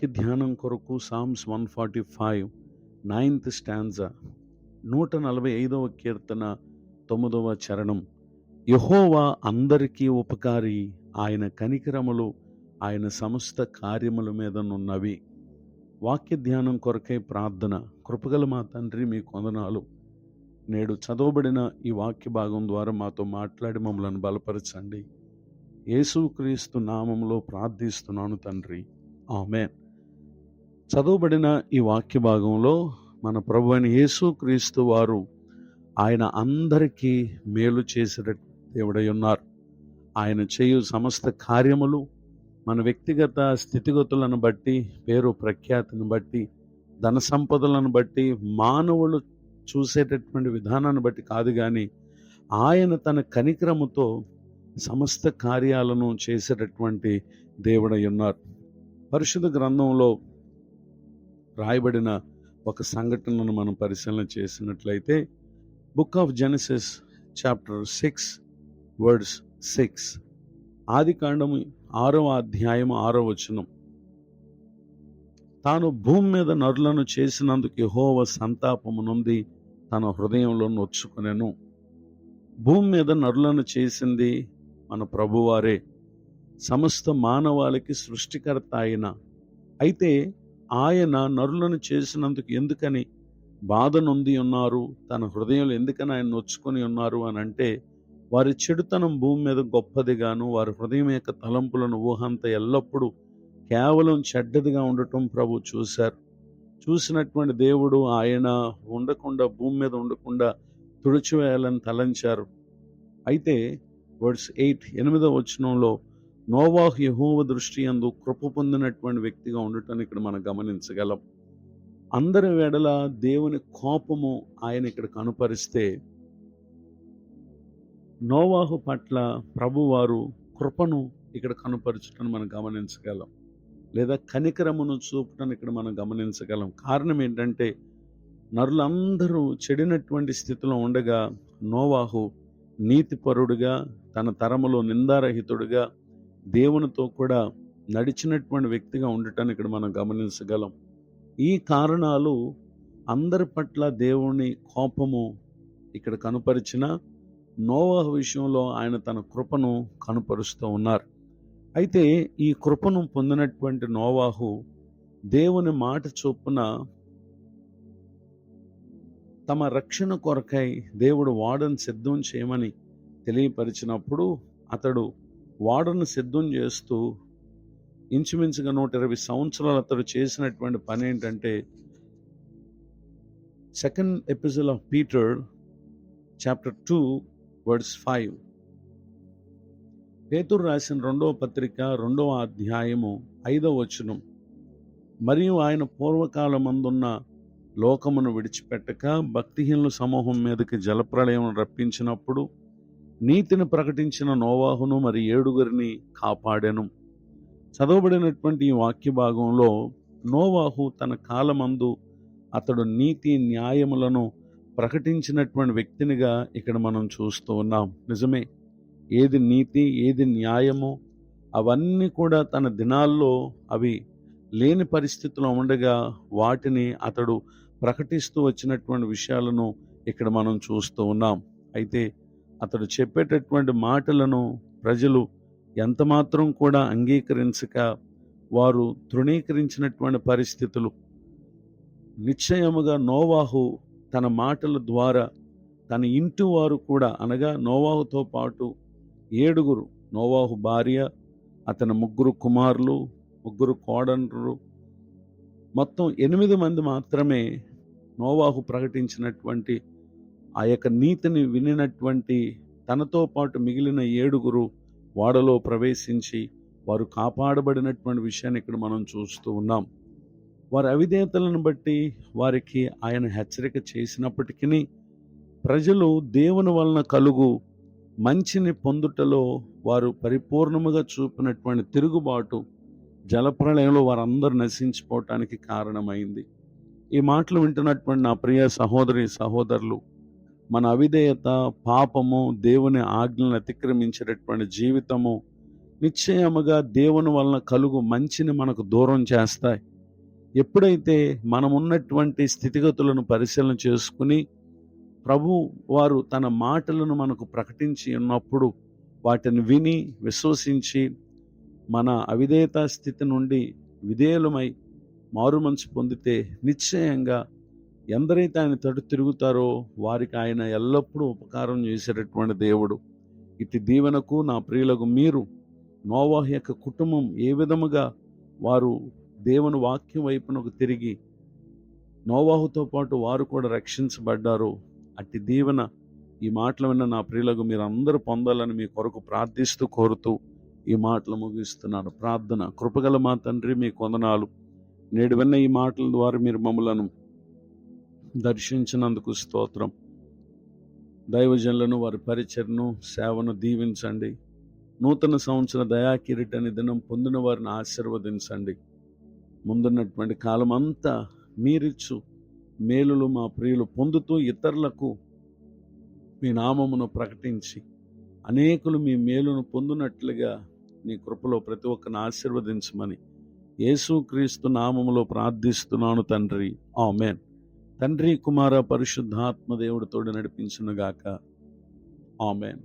వాక్య ధ్యానం కొరకు సామ్స్ 145 9th స్టాంజా 145వ కీర్తన 9వ చరణం. యెహోవా అందరికీ ఉపకారి, ఆయన కనికరములు ఆయన సమస్త కార్యముల మీదనున్నవి. వాక్య ధ్యానం కొరకై ప్రార్థన. కృపగల మా తండ్రి, మీ కొందనాలు. నేడు చదవబడిన ఈ వాక్య భాగం ద్వారా మాతో మాట్లాడి మమ్మలను బలపరచండి. యేసుక్రీస్తు నామములో ప్రార్థిస్తున్నాను తండ్రి, ఆమేన్. చదవబడిన ఈ వాక్య భాగంలో మన ప్రభు అయిన యేసుక్రీస్తు వారు ఆయన అందరికీ మేలు చేసే దేవుడై ఉన్నారు. ఆయన చేయు సమస్త కార్యములు మన వ్యక్తిగత స్థితిగతులను బట్టి, పేరు ప్రఖ్యాతిని బట్టి, ధన సంపదలను బట్టి, మానవులు చూసేటటువంటి విధానాన్ని బట్టి కాదు, కానీ ఆయన తన కనికరముతో సమస్త కార్యాలను చేసేటటువంటి దేవుడై ఉన్నారు. పరిశుద్ధ గ్రంథంలో రాయబడిన ఒక సంఘటనను మనం పరిశీలన చేసినట్లయితే, book of Genesis chapter 6 words 6, ఆది కాండము 6వ అధ్యాయము 6వ వచనం. తాను భూమి మీద నరులను చేసినందుకు యెహోవా సంతాపము నొంది తన హృదయంలో నొచ్చుకొనెను. భూమి మీద నరులను చేసింది మన ప్రభువారే, సమస్త మానవాళికి సృష్టికర్త ఆయన. అయితే ఆయన నరులను చేసినందుకు ఎందుకని బాధ నొంది ఉన్నారు, తన హృదయంలో ఎందుకని ఆయన నొచ్చుకొని ఉన్నారు అని అంటే, వారి చెడుతనం భూమి మీద గొప్పదిగాను, వారి హృదయం యొక్క తలంపులను ఊహంత ఎల్లప్పుడూ కేవలం చెడ్డదిగా ఉండటం ప్రభు చూశారు. చూసినటువంటి దేవుడు ఆయన భూమి మీద ఉండకుండా తుడిచివేయాలని తలంచారు. అయితే వర్డ్స్ 8వ వచనంలో నోవాహు యెహోవా దృష్టి యందు కృప పొందినటువంటి వ్యక్తిగా ఉండటాన్ని ఇక్కడ మనం గమనించగలం. అందరి వేళల దేవుని కోపము ఆయన ఇక్కడ కనుపరిస్తే, నోవాహు పట్ల ప్రభువారు కృపను ఇక్కడ కనుపరచటం మనం గమనించగలం, లేదా కనికరమును చూపటం ఇక్కడ మనం గమనించగలం. కారణం ఏంటంటే, నరులందరూ చెడినటువంటి స్థితిలో ఉండగా నోవాహు నీతిపరుడుగా, తన తరములో నిందారహితుడుగా, దేవునితో కూడా నడిచినటువంటి వ్యక్తిగా ఉండటాన్ని ఇక్కడ మనం గమనించగలం. ఈ కారణాలు అందరి పట్ల దేవుని కోపము ఇక్కడ కనుపరిచిన నోవాహు విషయంలో ఆయన తన కృపను కనుపరుస్తూ ఉన్నారు. అయితే ఈ కృపను పొందినటువంటి నోవాహు దేవుని మాట చొప్పున తమ రక్షణ కొరకై దేవుడు ఓడను సిద్ధం చేయమని తెలియపరిచినప్పుడు, అతడు ఓడను సిద్ధం చేస్తూ ఇంచుమించుగా 120 సంవత్సరాలు అతడు చేసినటువంటి పని ఏంటంటే, second episode of Peter chapter 2 words 5, పేతురు రాసిన 2వ పత్రిక 2వ అధ్యాయము 5వ వచనం. మరియు ఆయన పూర్వకాలమందున్న లోకమును విడిచిపెట్టక భక్తిహీనుల సమూహం మీదకి జలప్రళయం రప్పించినప్పుడు నీతిని ప్రకటించిన నోవాహును మరి 7 కాపాడెను. చదవబడినటువంటి ఈ వాక్య భాగంలో నోవాహు తన కాలమందు అతడు నీతి న్యాయములను ప్రకటించినటువంటి వ్యక్తినిగా ఇక్కడ మనం చూస్తూ ఉన్నాం. నిజమే, ఏది నీతి ఏది న్యాయము అవన్నీ కూడా తన దినాల్లో అవి లేని పరిస్థితిలో ఉండగా వాటిని అతడు ప్రకటిస్తూ వచ్చినటువంటి విషయాలను ఇక్కడ మనం చూస్తూ ఉన్నాం. అయితే అతడు చెప్పేటటువంటి మాటలను ప్రజలు ఎంతమాత్రం కూడా అంగీకరించక వారు తృణీకరించినటువంటి పరిస్థితులు. నిశ్చయముగా నోవాహు తన మాటల ద్వారా తన ఇంటి వారు కూడా, అనగా నోవాహుతో పాటు 7, నోవాహు భార్య, అతని 3 కుమారులు, 3 కోడళ్ళు, మొత్తం 8 మంది మాత్రమే నోవాహు ప్రకటించినటువంటి ఆ యొక్క నీతిని వినినటువంటి తనతో పాటు మిగిలిన 7 ఓడలో ప్రవేశించి వారు కాపాడబడినటువంటి విషయాన్ని ఇక్కడ మనం చూస్తూ ఉన్నాం. వారి అవిధేయతలను బట్టి వారికి ఆయన హెచ్చరిక చేసినప్పటికీ ప్రజలు దేవుని వలన కలుగు మంచిని పొందుటలో వారు పరిపూర్ణముగా చూపినటువంటి తిరుగుబాటు జలప్రళయంలో వారందరూ నశించిపోవటానికి కారణమైంది. ఈ మాటలు వింటున్నటువంటి నా ప్రియ సహోదరి సహోదరులు, మన అవిధేయత, పాపము, దేవుని ఆజ్ఞలను అతిక్రమించేటటువంటి జీవితము నిశ్చయముగా దేవుని వలన కలుగు మంచిని మనకు దూరం చేస్తాయి. ఎప్పుడైతే మనం ఉన్నటువంటి స్థితిగతులను పరిశీలన చేసుకుని ప్రభు వారు తన మాటలను మనకు ప్రకటించి ఉన్నప్పుడు వాటిని విని విశ్వసించి మన అవిధేయత స్థితి నుండి విధేయులమై మారుమనసు పొందితే నిశ్చయంగా ఎందరైతే ఆయన తట్టు తిరుగుతారో వారికి ఆయన ఎల్లప్పుడూ ఉపకారం చేసేటటువంటి దేవుడు. ఇటు దీవెనకు నా ప్రియులకు మీరు నోవాహు యొక్క కుటుంబం ఏ విధముగా వారు దేవుని వాక్యం వైపునకు తిరిగి నోవాహుతో పాటు వారు కూడా రక్షించబడ్డారు, అట్టి దీవెన ఈ మాటలు విన్న నా ప్రియులకు మీరు అందరూ పొందాలని మీ కొరకు ప్రార్థిస్తూ కోరుతూ ఈ మాటలు ముగిస్తున్నాను. ప్రార్థన. కృపగల మా తండ్రి, మీ వందనాలు. నేడు విన్న ఈ మాటల ద్వారా మీరు మమ్మలను దర్శించినందుకు స్తోత్రం. దైవజనులను, వారి పరిచర్ను, సేవను దీవించండి. నూతన సంవత్సర దయాకిరీటని దినం పొందిన వారిని ఆశీర్వదించండి. ముందున్నటువంటి కాలం అంతా మీరిచ్చు మేలులు మా ప్రియులు పొందుతూ ఇతరులకు మీ నామమును ప్రకటించి అనేకులు మీ మేలును పొందినట్లుగా నీ కృపలో ప్రతి ఒక్కరిని ఆశీర్వదించమని యేసుక్రీస్తు నామములో ప్రార్థిస్తున్నాను తండ్రి. ఆమేన్. తండ్రి, కుమార, పరిశుద్ధాత్మ దేవుడితోడు నడిపించునుగాక. ఆమేన్.